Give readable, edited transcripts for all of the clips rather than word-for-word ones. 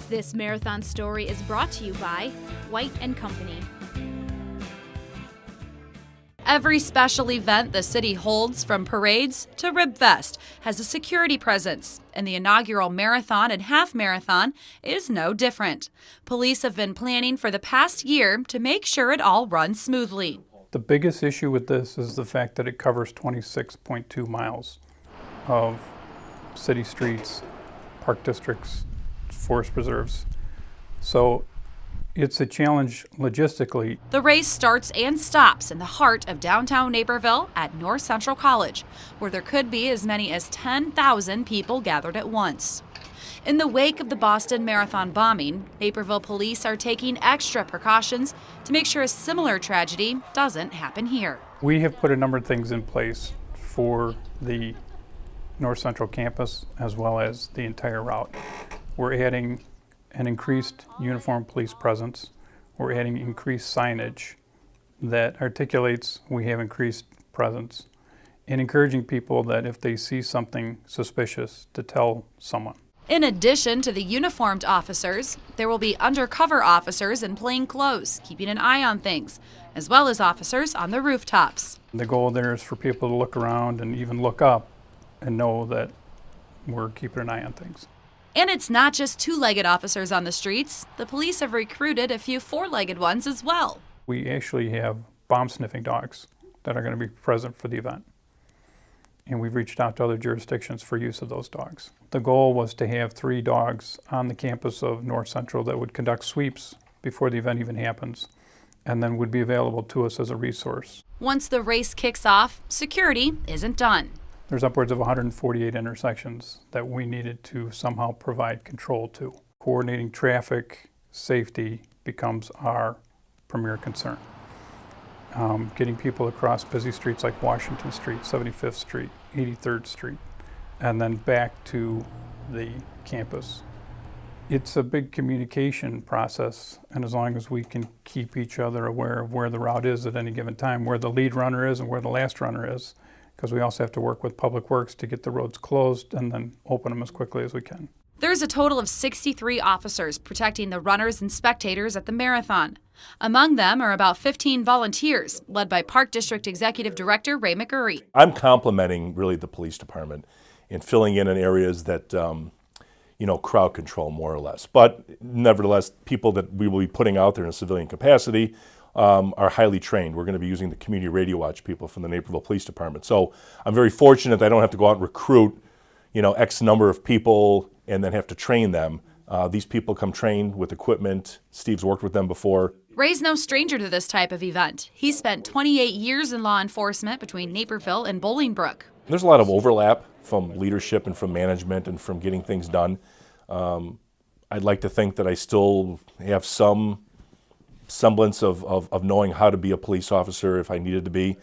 This marathon story is brought to you by White & Company. Every special event the city holds, from parades to Ribfest, has a security presence, and the inaugural marathon and half marathon is no different. Police have been planning for the past year to make sure it all runs smoothly. The biggest issue with this is the fact that it covers 26.2 miles of city streets, park districts, forest preserves. So it's a challenge logistically. The race starts and stops in the heart of downtown Naperville at North Central College, where there could be as many as 10,000 people gathered at once. In the wake of the Boston Marathon bombing, Naperville police are taking extra precautions to make sure a similar tragedy doesn't happen here. We have put a number of things in place for the North Central campus as well as the entire route. We're adding an increased uniformed police presence. We're adding increased signage that articulates we have increased presence, and encouraging people that if they see something suspicious to tell someone. In addition to the uniformed officers, there will be undercover officers in plain clothes, keeping an eye on things, as well as officers on the rooftops. The goal there is for people to look around and even look up and know that we're keeping an eye on things. And it's not just two-legged officers on the streets. The police have recruited a few four-legged ones as well. We actually have bomb-sniffing dogs that are going to be present for the event. And we've reached out to other jurisdictions for use of those dogs. The goal was to have 3 dogs on the campus of North Central that would conduct sweeps before the event even happens, and then would be available to us as a resource. Once the race kicks off, security isn't done. There's upwards of 148 intersections that we needed to somehow provide control to. Coordinating traffic safety becomes our premier concern. Getting people across busy streets like Washington Street, 75th Street, 83rd Street, and then back to the campus. It's a big communication process, and as long as we can keep each other aware of where the route is at any given time, where the lead runner is and where the last runner is, because we also have to work with Public Works to get the roads closed and then open them as quickly as we can. There's a total of 63 officers protecting the runners and spectators at the marathon. Among them are about 15 volunteers, led by Park District Executive Director Ray McGurry. I'm complimenting really the police department in filling in areas that crowd control more or less. But nevertheless, people that we will be putting out there in a civilian capacity are highly trained. We're going to be using the community radio watch people from the Naperville Police Department. So I'm very fortunate that I don't have to go out and recruit, X number of people and then have to train them. These people come trained with equipment. Steve's worked with them before. Ray's no stranger to this type of event. He spent 28 years in law enforcement between Naperville and Bolingbrook. There's a lot of overlap from leadership and from management and from getting things done. I'd like to think that I still have some semblance of knowing how to be a police officer if I needed to be.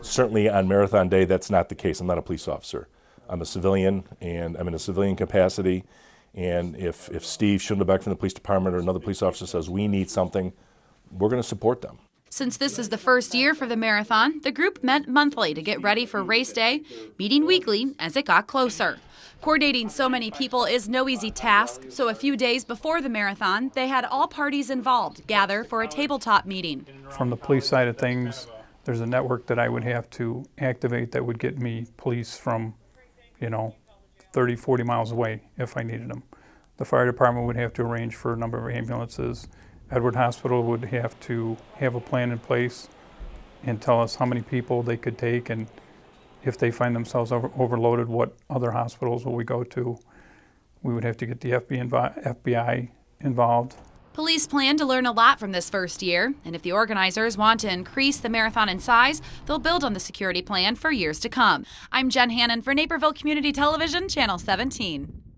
Certainly on Marathon Day, that's not the case. I'm not a police officer. I'm a civilian, and I'm in a civilian capacity. And if Steve Schundelbeck from the police department or another police officer says we need something, we're going to support them. Since this is the first year for the marathon, the group met monthly to get ready for race day, meeting weekly as it got closer. Coordinating so many people is no easy task, so a few days before the marathon, they had all parties involved gather for a tabletop meeting. From the police side of things, there's a network that I would have to activate that would get me police from, 30, 40 miles away if I needed them. The fire department would have to arrange for a number of ambulances. Edward Hospital would have to have a plan in place and tell us how many people they could take, and if they find themselves overloaded, what other hospitals will we go to. We would have to get the FBI involved. Police plan to learn a lot from this first year, and if the organizers want to increase the marathon in size, they'll build on the security plan for years to come. I'm Jen Hannon for Naperville Community Television, Channel 17.